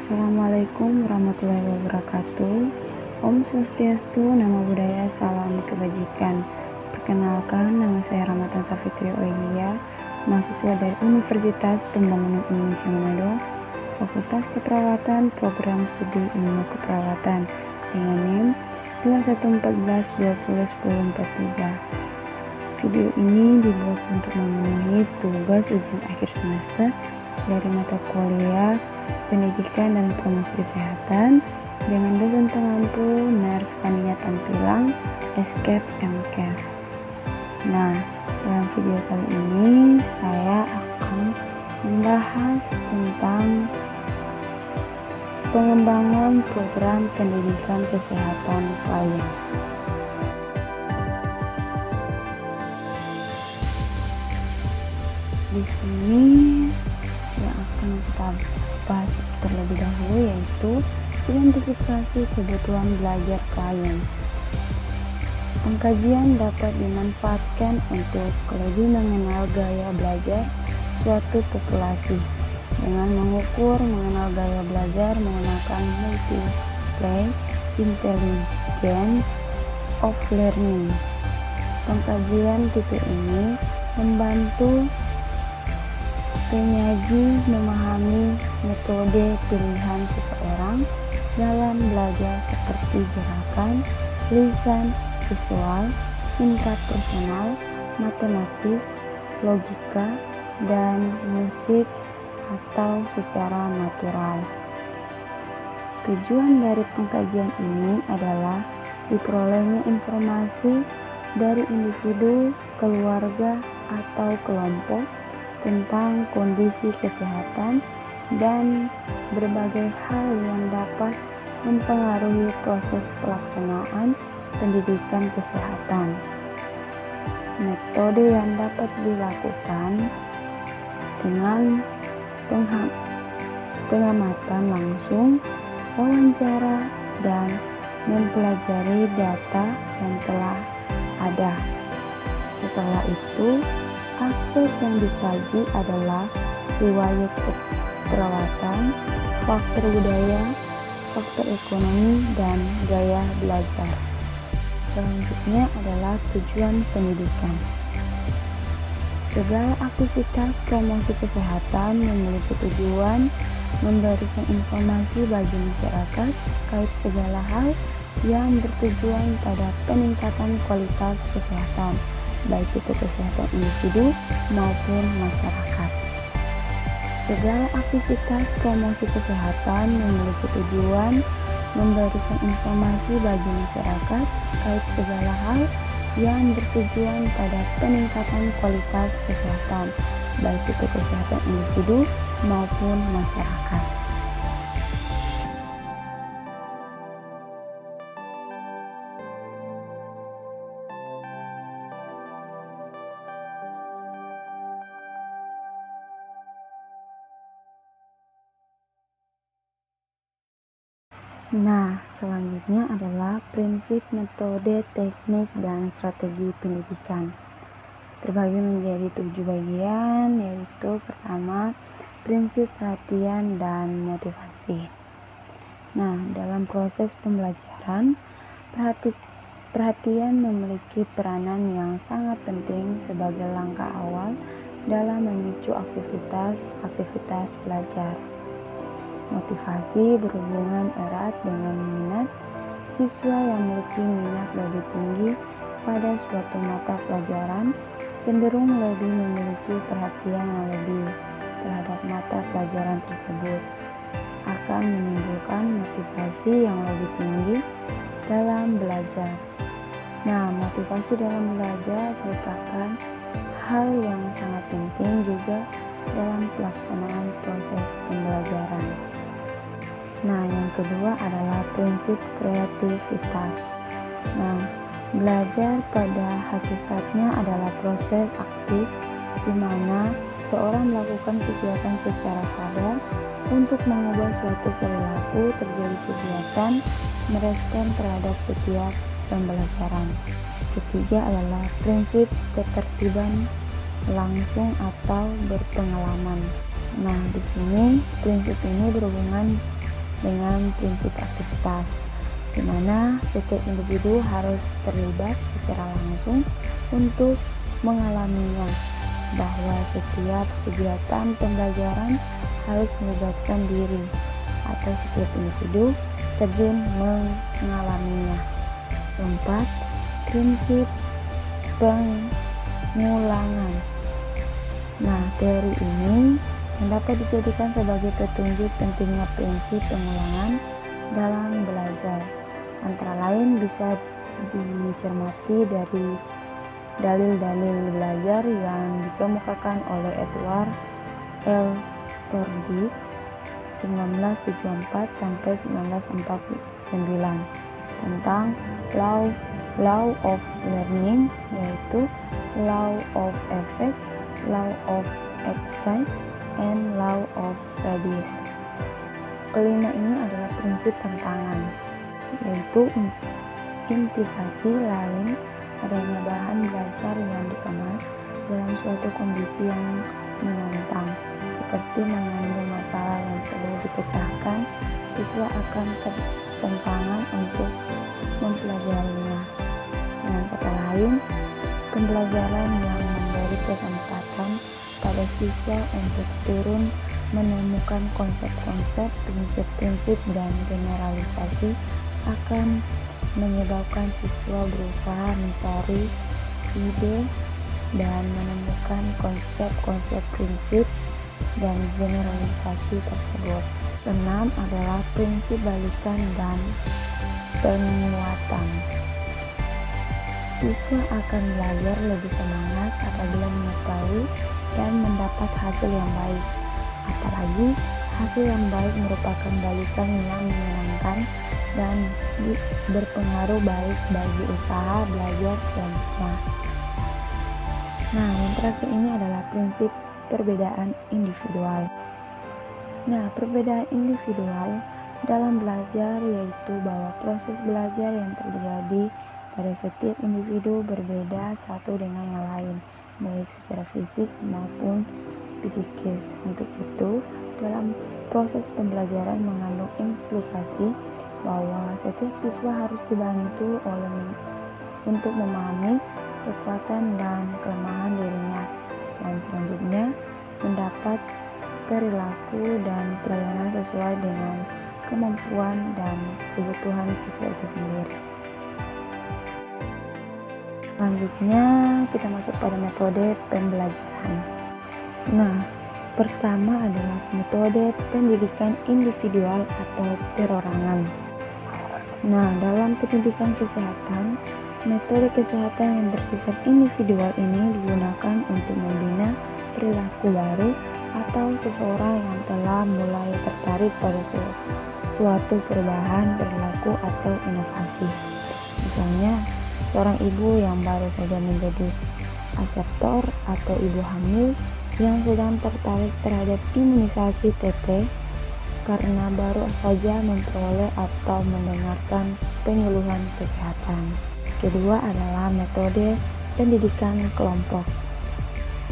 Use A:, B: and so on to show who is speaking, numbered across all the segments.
A: Assalamualaikum warahmatullahi wabarakatuh. Om Swastiastu, Namo Buddhaya, Salam Kebajikan. Perkenalkan, nama saya Rahmatan Safitri Oilia, mahasiswa dari Universitas Pembangunan Indonesia Manado, Fakultas Keperawatan, Program Studi Ilmu Keperawatan, dengan NIM 2114201043. Video ini dibuat untuk memenuhi tugas ujian akhir semester dari mata kuliah Pendidikan dan Promosi Kesehatan dengan dosen pengampu Nurse Fania Tampilang, Escape MCAS. Nah, dalam video kali ini saya akan membahas tentang pengembangan program pendidikan kesehatan klien. Di sini yang akan kita bahas terlebih dahulu yaitu identifikasi kebutuhan belajar klien. Pengkajian dapat dimanfaatkan untuk lebih mengenal gaya belajar suatu populasi dengan mengenal gaya belajar menggunakan multiple intelligence of learning. Pengkajian tipe ini membantu penyaji memahami metode pilihan seseorang dalam belajar seperti gerakan, lisan, visual, intrapersonal, matematis, logika, dan musik atau secara natural. Tujuan dari pengkajian ini adalah diperolehnya informasi dari individu, keluarga, atau kelompok tentang kondisi kesehatan dan berbagai hal yang dapat mempengaruhi proses pelaksanaan pendidikan kesehatan. Metode yang dapat dilakukan dengan pengamatan langsung, wawancara, dan mempelajari data yang telah ada. Setelah itu, aspek yang dikaji adalah riwayat keperawatan, faktor budaya, faktor ekonomi, dan gaya belajar. Selanjutnya adalah tujuan pendidikan. Segala aktivitas promosi kesehatan memiliki tujuan memberikan informasi bagi masyarakat terkait segala hal yang bertujuan pada peningkatan kualitas kesehatan, baik itu kesehatan individu maupun masyarakat. Segala aktivitas promosi kesehatan memiliki tujuan memberikan informasi bagi masyarakat terkait segala hal yang bertujuan pada peningkatan kualitas kesehatan, baik itu kesehatan individu maupun masyarakat. Nah, selanjutnya adalah prinsip, metode, teknik, dan strategi pendidikan. Terbagi menjadi 7 bagian, yaitu pertama, prinsip, perhatian, dan motivasi. Nah, dalam proses pembelajaran, perhatian memiliki peranan yang sangat penting sebagai langkah awal dalam memicu aktivitas belajar. Motivasi berhubungan erat dengan minat. Siswa yang memiliki minat lebih tinggi pada suatu mata pelajaran cenderung lebih memiliki perhatian yang lebih terhadap mata pelajaran tersebut, akan menimbulkan motivasi yang lebih tinggi dalam belajar. Nah, motivasi dalam belajar merupakan hal yang sangat penting juga dalam pelaksanaan proses pembelajaran. Nah, yang kedua adalah prinsip kreativitas. Nah, belajar pada hakikatnya adalah proses aktif di mana seorang melakukan kegiatan secara sadar untuk mengubah suatu perilaku, terjadi kegiatan merespon terhadap setiap pembelajaran. Ketiga adalah prinsip ketertiban langsung atau berpengalaman. Nah, di sini prinsip ini berhubungan dengan prinsip aktivitas, di mana setiap individu harus terlibat secara langsung untuk mengalaminya, bahwa setiap kegiatan pembelajaran harus melibatkan diri atau setiap individu terjun mengalaminya. 4. Prinsip pengulangan. Nah, teori ini dapat dijadikan sebagai petunjuk pentingnya prinsip pengulangan dalam belajar. Antara lain bisa dicermati dari dalil-dalil belajar yang dikemukakan oleh Edward L. Thorndike 1974 sampai 1949 tentang law of learning, yaitu law of effect, law of excite, and law of radius. Kelima ini adalah prinsip tantangan, yaitu implikasi lain adanya bahan belajar yang dikemas dalam suatu kondisi yang menantang, seperti mengandung masalah yang perlu dipecahkan. Siswa akan tertantangan untuk mempelajarinya. Dengan kata lain, pembelajaran yang memberi kesempatan pada siswa untuk turun menemukan konsep-konsep, prinsip-prinsip, dan generalisasi akan menyebabkan siswa berusaha mencari ide dan menemukan konsep-konsep, prinsip, dan generalisasi tersebut. 6 adalah prinsip balikan dan penguatan. Siswa akan belajar lebih semangat apabila mengetahui dan mendapat hasil yang baik. Apalagi hasil yang baik merupakan balikan yang menyenangkan dan berpengaruh baik bagi usaha belajar selanjutnya. Nah, yang terakhir ini adalah prinsip perbedaan individual. Nah, perbedaan individual dalam belajar yaitu bahwa proses belajar yang terjadi pada setiap individu berbeda satu dengan yang lain, baik secara fisik maupun psikis. Untuk itu, dalam proses pembelajaran mengandung implikasi bahwa setiap siswa harus dibantu untuk memahami kekuatan dan kelemahan dirinya, dan selanjutnya mendapat perilaku dan pelayanan sesuai dengan kemampuan dan kebutuhan siswa itu sendiri. Selanjutnya kita masuk pada metode pembelajaran. Nah, pertama adalah metode pendidikan individual atau perorangan. Nah, dalam pendidikan kesehatan, metode kesehatan yang bersifat individual ini digunakan untuk membina perilaku baru atau seseorang yang telah mulai tertarik pada suatu perubahan perilaku atau inovasi. Misalnya, seorang ibu yang baru saja menjadi aseptor atau ibu hamil yang sedang tertarik terhadap imunisasi TT karena baru saja memperoleh atau mendengarkan penyuluhan kesehatan. Kedua adalah metode pendidikan kelompok.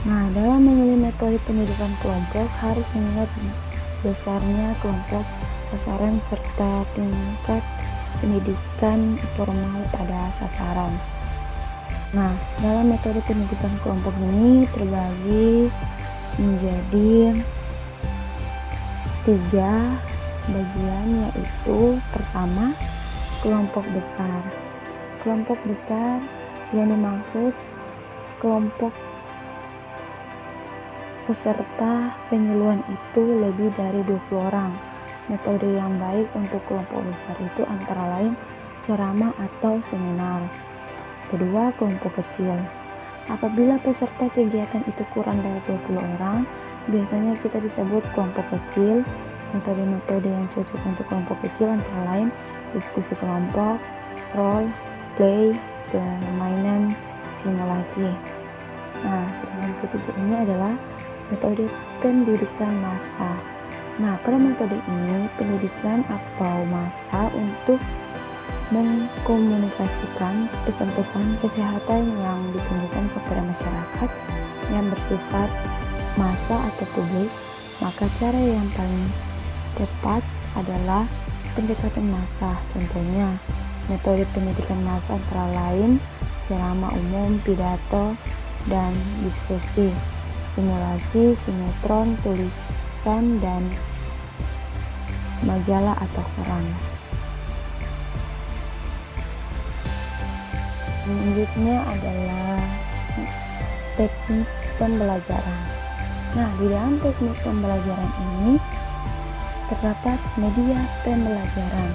A: Nah, dalam memilih metode pendidikan kelompok harus mengingat besarnya kelompok sasaran serta tingkat pendidikan formal pada sasaran. Nah, dalam metode pendidikan kelompok ini terbagi menjadi 3 bagian, yaitu pertama, kelompok besar. Kelompok besar yang dimaksud kelompok peserta penyuluhan itu lebih dari 20 orang. Metode yang baik untuk kelompok besar itu antara lain ceramah atau seminar. Kedua, kelompok kecil. Apabila peserta kegiatan itu kurang dari 20 orang, biasanya kita disebut kelompok kecil. Metode-metode yang cocok untuk kelompok kecil antara lain diskusi kelompok, role play, permainan simulasi. Nah, sedangkan ketiga ini adalah metode pendidikan massa. Nah, pada metode ini pendidikan atau massa untuk mengkomunikasikan pesan-pesan kesehatan yang ditunjukkan kepada masyarakat yang bersifat massa atau publik. Maka cara yang paling tepat adalah pendekatan massa. Contohnya, metode pendidikan massa antara lain ceramah umum, pidato, dan diskusi, simulasi, sinetron, tulisan, dan majalah atau koran. Selanjutnya adalah teknik pembelajaran. Nah, di dalam teknik pembelajaran ini terdapat media pembelajaran.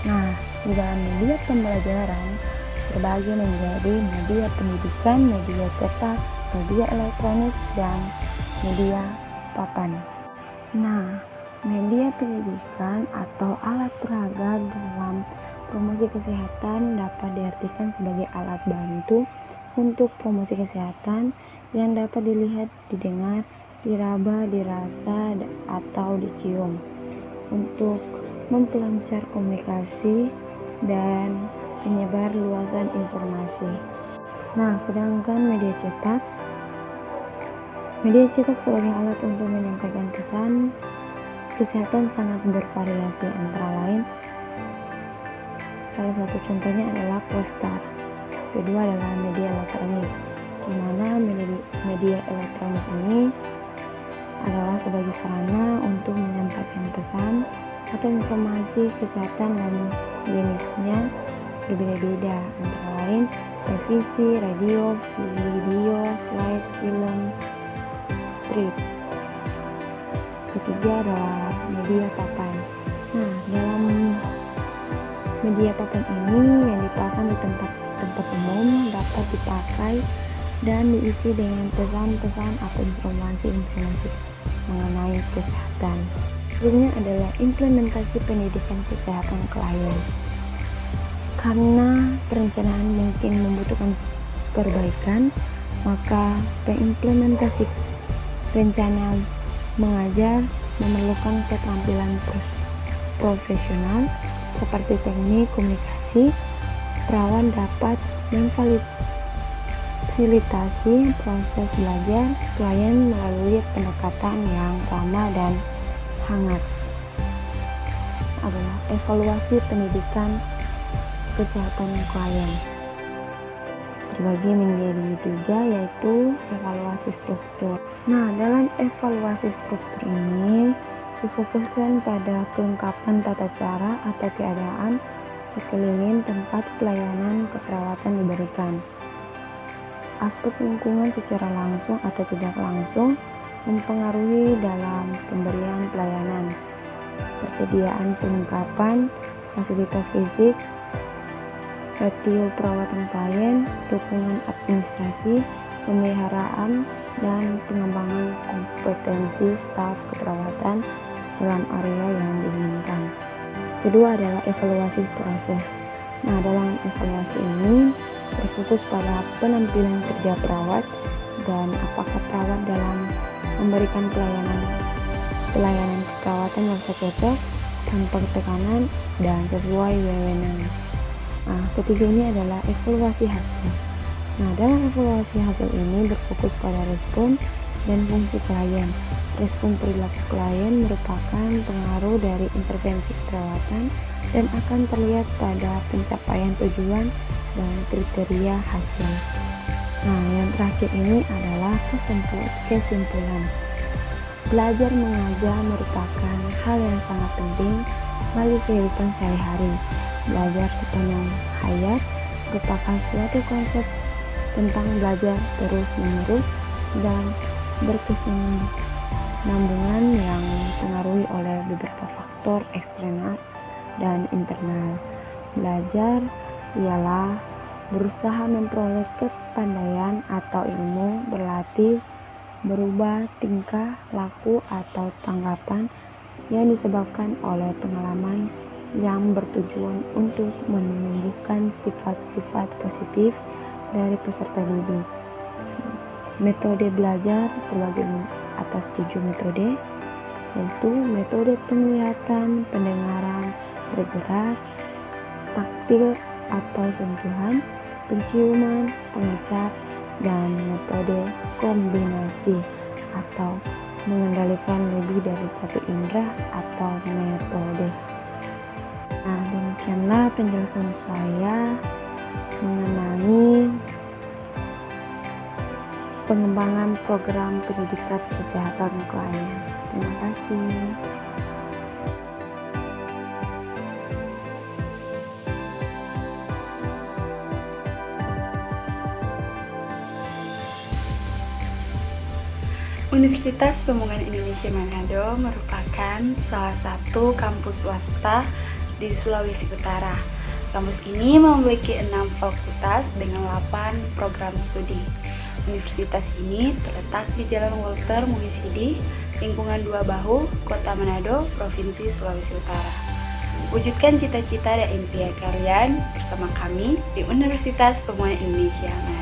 A: Nah, di dalam media pembelajaran terbagi menjadi media pendidikan, media cetak, media elektronik, dan media papan. Nah, media pendidikan atau alat peraga dalam promosi kesehatan dapat diartikan sebagai alat bantu untuk promosi kesehatan yang dapat dilihat, didengar, diraba, dirasa, atau dicium untuk memperlancar komunikasi dan penyebar luasan informasi. Nah, sedangkan media cetak sebagai alat untuk menyampaikan pesan kesehatan sangat bervariasi, antara lain salah satu contohnya adalah poster. Kedua adalah media elektronik, di mana media elektronik ini adalah sebagai sarana untuk menyampaikan pesan atau informasi kesehatan dan jenisnya berbeda-beda, antara lain televisi, radio, video, slide, film, strip. Ketiga adalah media papan. Nah, dalam media papan ini yang dipasang di tempat umum dapat dipakai dan diisi dengan pesan-pesan atau informasi-informasi mengenai kesehatan. Berikutnya adalah implementasi pendidikan kesehatan klien. Karena perencanaan mungkin membutuhkan perbaikan, maka pengimplementasi rencana mengajar memerlukan keterampilan profesional seperti teknik komunikasi. Perawan dapat memfasilitasi proses belajar klien melalui pendekatan yang ramah dan hangat. Adalah evaluasi pendidikan kesehatan klien. Terbagi menjadi 3, yaitu evaluasi struktur. Nah, dalam evaluasi struktur ini difokuskan pada kelengkapan tata cara atau keadaan sekeliling tempat pelayanan keperawatan diberikan. Aspek lingkungan secara langsung atau tidak langsung mempengaruhi dalam pemberian pelayanan. Persediaan perlengkapan, fasilitas fisik, ratio perawatan klien, dukungan administrasi, pemeliharaan, dan pengembangan kompetensi staf keperawatan dalam area yang diinginkan. Kedua adalah evaluasi proses. Nah, dalam evaluasi ini berfokus pada penampilan kerja perawat dan apakah perawat dalam memberikan pelayanan keperawatan yang cocok, tanpa tekanan, dan sesuai wewenang. Nah, ketiga ini adalah evaluasi hasil. Nah, dalam evaluasi hasil ini berfokus pada respon dan fungsi klien. Respon perilaku klien merupakan pengaruh dari intervensi keperawatan dan akan terlihat pada pencapaian tujuan dan kriteria hasil. Nah, yang terakhir ini adalah kesimpulan. Belajar mengajar merupakan hal yang sangat penting bagi kehidupan sehari-hari. Belajar sepanjang hayat merupakan suatu konsep tentang belajar terus-menerus dan berkesinambungan yang dipengaruhi oleh beberapa faktor eksternal dan internal. Belajar ialah berusaha memperoleh kepandaian atau ilmu, berlatih, berubah tingkah laku atau tanggapan yang disebabkan oleh pengalaman yang bertujuan untuk menumbuhkan sifat-sifat positif dari peserta didik. Metode belajar terbagi atas 7 metode, yaitu metode penglihatan, pendengaran, bergerak, taktil atau sentuhan, penciuman, pengecap, dan metode kombinasi atau mengendalikan lebih dari satu indera atau metode pengembangan program pendidikan kesehatan klien. Terima kasih.
B: Universitas Pemuda Indonesia Manado merupakan salah satu kampus swasta di Sulawesi Utara. Kampus ini memiliki 6 fakultas dengan 8 program studi. Universitas ini terletak di Jalan Walter Muhisidi, lingkungan Dua Bahu, Kota Manado, Provinsi Sulawesi Utara. Wujudkan cita-cita dan impian kalian bersama kami di Universitas Pemuda Indonesia Manado.